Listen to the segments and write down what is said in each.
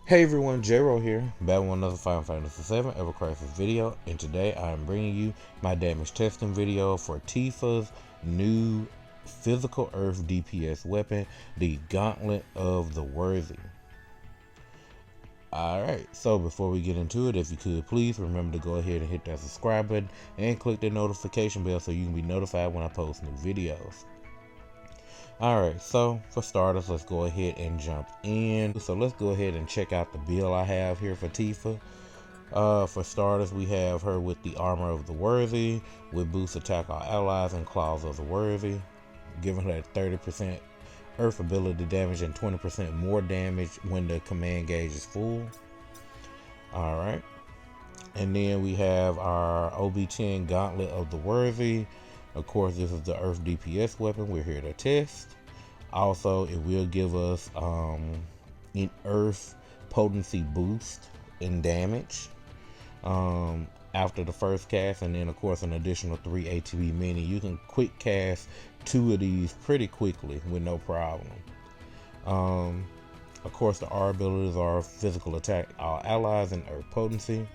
Hey everyone, J-Ro here, back with another Final Fantasy 7 Ever Crisis video, and today I am bringing you my damage testing video for Tifa's new physical earth DPS weapon, the Gauntlet of the Worthy. Alright, so before we get into it, if you could please remember to go ahead and hit that subscribe button and click the notification bell so you can be notified when I post new videos. Alright, so for starters, let's go ahead and jump in. So let's go ahead and check out the build I have here for Tifa. For starters, we have her with the Armor of the Worthy, with boost attack all allies and Claws of the Worthy, giving her that 30% Earth ability damage and 20% more damage when the command gauge is full. Alright, and then we have our OB10 Gauntlet of the Worthy. Of course, this is the Earth DPS weapon we're here to test. Also, it will give us an Earth potency boost in damage after the first cast, and then of course an additional 3 ATB, meaning you can quick cast 2 of these pretty quickly with no problem. Of course, the R abilities are physical attack all allies and Earth potency.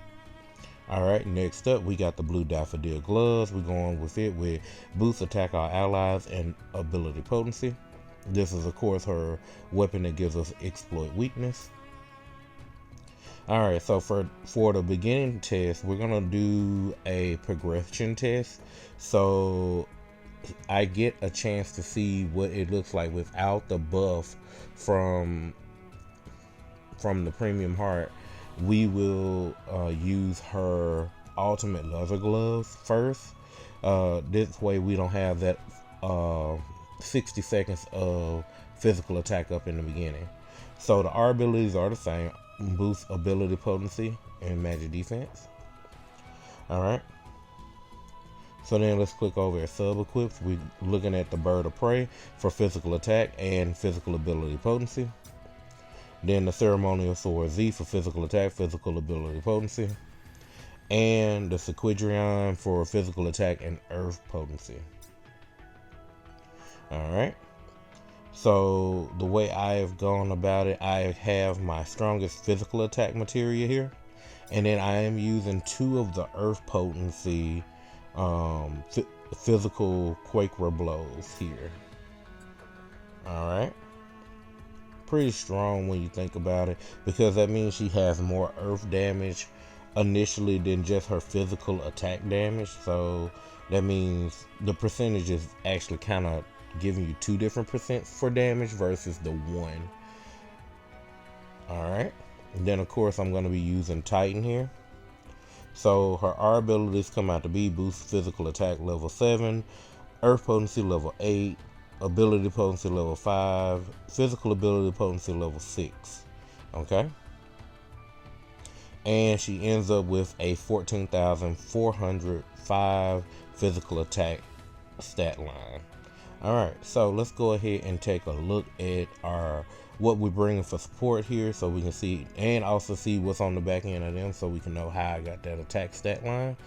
Alright, next up we got the blue daffodil gloves. We're going with it with boost attack all allies and ability potency. This is of course her weapon that gives us exploit weakness. Alright, so for the beginning test, we're gonna do a progression test, so I get a chance to see what it looks like without the buff from the premium heart. We will use her ultimate leather gloves first. This way we don't have that 60 seconds of physical attack up in the beginning. So the R abilities are the same: boost ability potency and magic defense. Alright, so then let's click over at sub equips. We're looking at the bird of prey for physical attack and physical ability potency. Then the ceremonial sword Z for physical attack, physical ability potency, and the Sequidrion for physical attack and earth potency. Alright, so the way I have gone about it, I have my strongest physical attack materia here, and then I am using 2 of the earth potency physical Quaker blows here. Alright, pretty strong when you think about it, because that means she has more earth damage initially than just her physical attack damage. So that means the percentage is actually kind of giving you 2 different percent for damage versus the 1. Alright, and then of course I'm going to be using Titan here. So her R abilities come out to be boost physical attack level 7, earth potency level 8, ability potency level 5, physical ability potency level 6. Okay, and she ends up with a 14,405 physical attack stat line. Alright, so let's go ahead and take a look at what we're bringing for support here, so we can see, and also see what's on the back end of them, so we can know how I got that attack stat line.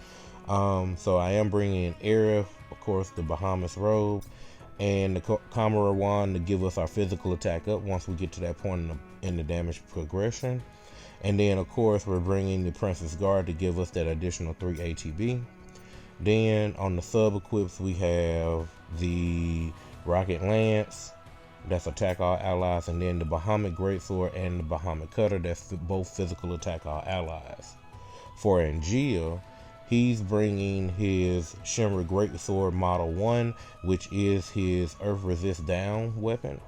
So I am bringing in Aerith, of course, the Bahamut's robe, and the Kamara wand to give us our physical attack up once we get to that point in the damage progression. And then of course we're bringing the Princess Guard to give us that additional 3 ATB. Then on the sub equips we have the Rocket Lance, that's attack all allies, and then the Bahamut Greatsword and the Bahamut Cutter, that's both physical attack all allies. For Angeal, he's bringing his Shimmer Greatsword Model 1, which is his Earth Resist Down weapon,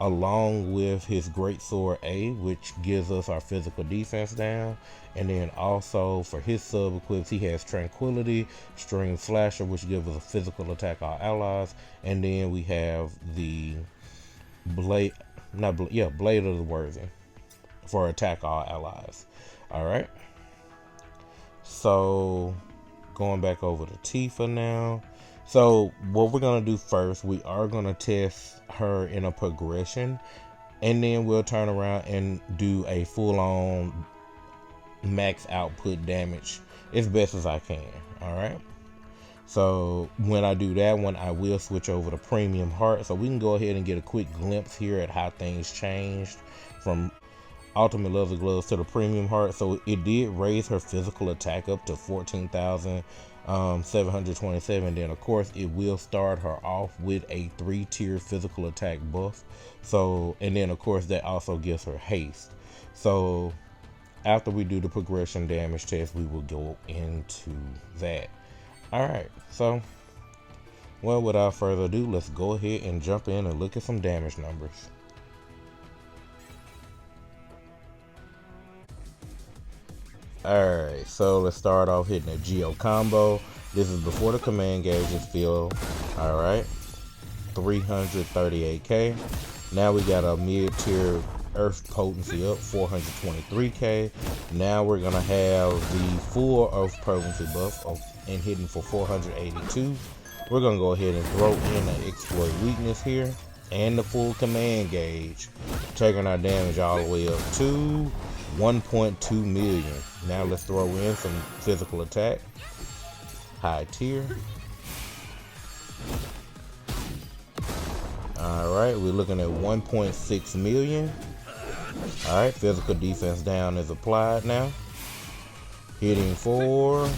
along with his Greatsword A, which gives us our physical defense down. And then also for his sub equips, he has Tranquility, String Slasher, which gives us a physical attack all allies. And then we have the Blade of the Worthy for attack all allies. Alright, so going back over to Tifa now. So what we're going to do first, we are going to test her in a progression, and then we'll turn around and do a full-on max output damage as best as I can. Alright, so when I do that one, I will switch over to premium heart, so we can go ahead and get a quick glimpse here at how things changed from Ultimate Leather Gloves to the Premium Heart. So it did raise her physical attack up to 14,727. Then of course it will start her off with a 3-tier physical attack buff. So, and then of course that also gives her haste. So after we do the progression damage test, we will go into that. Alright, so well, without further ado, let's go ahead and jump in and look at some damage numbers. Alright, so let's start off hitting a Geo combo. This is before the command gauge is filled. Alright, 338k. Now we got a mid-tier Earth potency up, 423k. Now we're gonna have the full Earth potency buff and hitting for 482. We're gonna go ahead and throw in an exploit weakness here and the full command gauge, taking our damage all the way up to 1.2 million. Now let's throw in some physical attack, high tier. Alright, we're looking at 1.6 million. Alright, physical defense down is applied now. Hitting for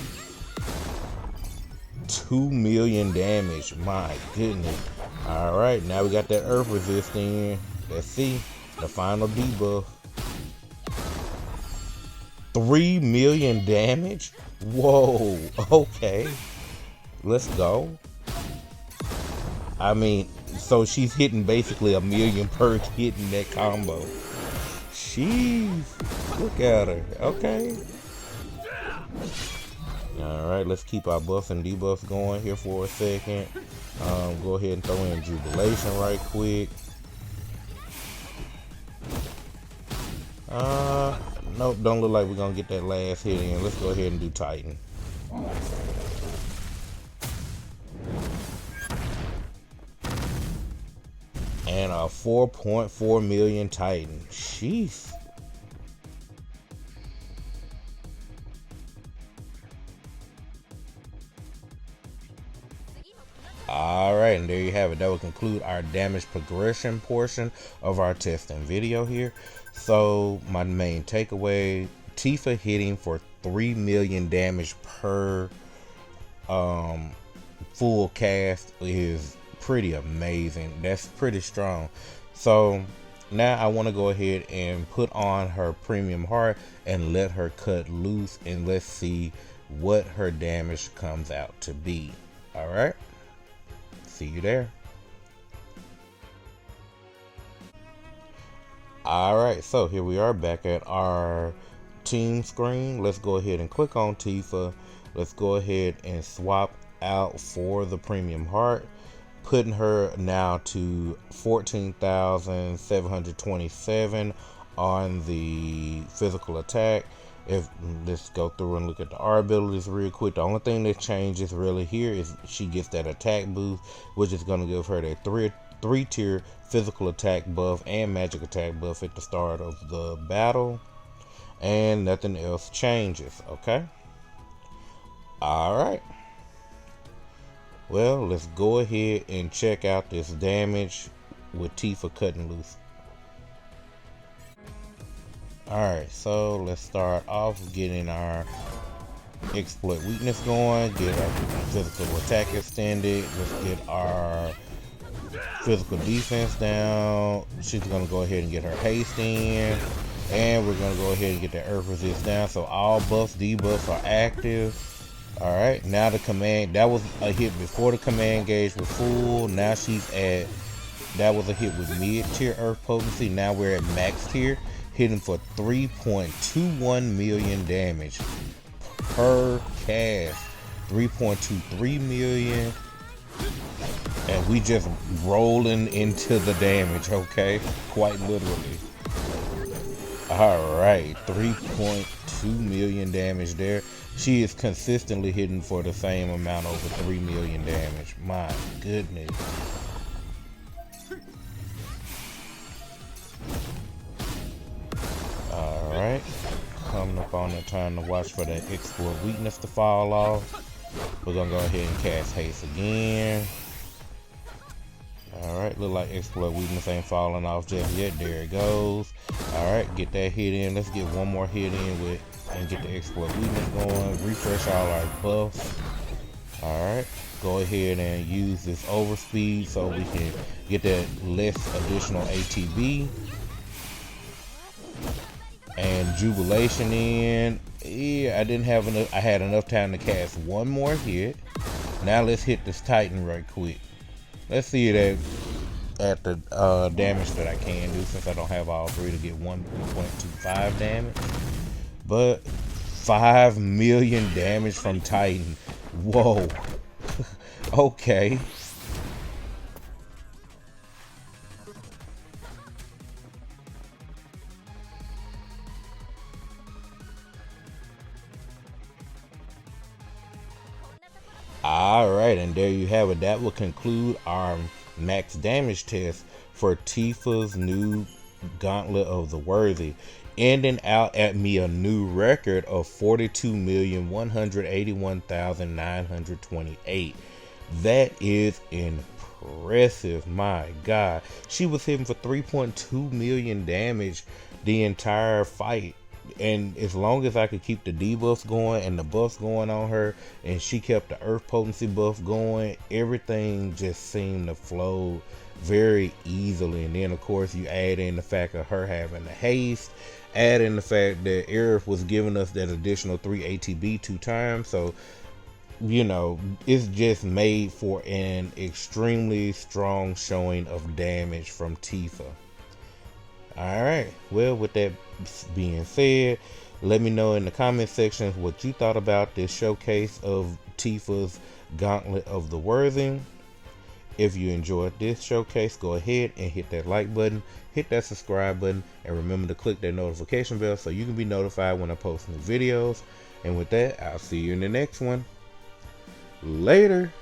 2 million damage. My goodness. Alright, now we got that earth resist in. Let's see the final debuff. 3 million damage. Whoa. Okay, let's go. I mean, so she's hitting basically 1 million per hit in that combo. Jeez, look at her. Okay. Alright, let's keep our buffs and debuffs going here for a second. Go ahead and throw in Jubilation right quick. Nope, don't look like we're gonna get that last hit in. Let's go ahead and do Titan. And a 4.4 million Titan. Sheesh. Alright, and there you have it. That will conclude our damage progression portion of our testing video here. So my main takeaway, Tifa hitting for 3 million damage per full cast is pretty amazing. That's pretty strong. So now I want to go ahead and put on her Premium Heart and let her cut loose, and let's see what her damage comes out to be. Alright, see you there. Alright, so here we are back at our team screen. Let's go ahead and click on Tifa. Let's go ahead and swap out for the Premium Heart, putting her now to 14,727 on the physical attack. Let's go through and look at the R abilities real quick. The only thing that changes really here is she gets that attack boost, which is going to give her that three-tier physical attack buff and magic attack buff at the start of the battle, and nothing else changes. Okay, all right, well, let's go ahead and check out this damage with Tifa cutting loose. Alright, so let's start off getting our exploit weakness going, get our physical attack extended, let's get our physical defense down. She's gonna go ahead and get her haste in, and we're gonna go ahead and get the earth resist down, so all buffs, debuffs are active. Alright, now the command, that was a hit before the command gauge was full. Now she's at, that was a hit with mid-tier earth potency. Now we're at max tier, hitting for 3.21 million damage per cast. 3.23 million. And we just rolling into the damage, okay? Quite literally. Alright, 3.2 million damage there. She is consistently hitting for the same amount, over 3 million damage. My goodness. Alright, coming up on the time to watch for that exploit weakness to fall off. We're gonna go ahead and cast haste again. Alright, Alright, look like exploit weakness ain't falling off just yet. There it goes. Alright, get that hit in. Let's get one more hit in with and get the exploit weakness going. Refresh all our buffs. Alright, go ahead and use this overspeed so we can get that less additional ATB. And jubilation in. Yeah, I didn't have enough. I had enough time to cast one more hit. Now let's hit this Titan right quick. Let's see it at the damage that I can do, since I don't have all three to get 1.25 damage. But 5 million damage from Titan. Whoa. Okay. Alright, and there you have it. That will conclude our max damage test for Tifa's new Gauntlet of the Worthy, ending out at me a new record of 42,181,928. That is impressive. My God. She was hitting for 3.2 million damage the entire fight. And as long as I could keep the debuffs going and the buffs going on her, and she kept the earth potency buff going, everything just seemed to flow very easily. And then of course you add in the fact of her having the haste, add in the fact that Aerith was giving us that additional 3 ATB 2 times. So, you know, it's just made for an extremely strong showing of damage from Tifa. Alright, well, with that being said, let me know in the comment section what you thought about this showcase of Tifa's Gauntlet of the Worthy. If you enjoyed this showcase, go ahead and hit that like button, hit that subscribe button, and remember to click that notification bell so you can be notified when I post new videos. And with that, I'll see you in the next one. Later.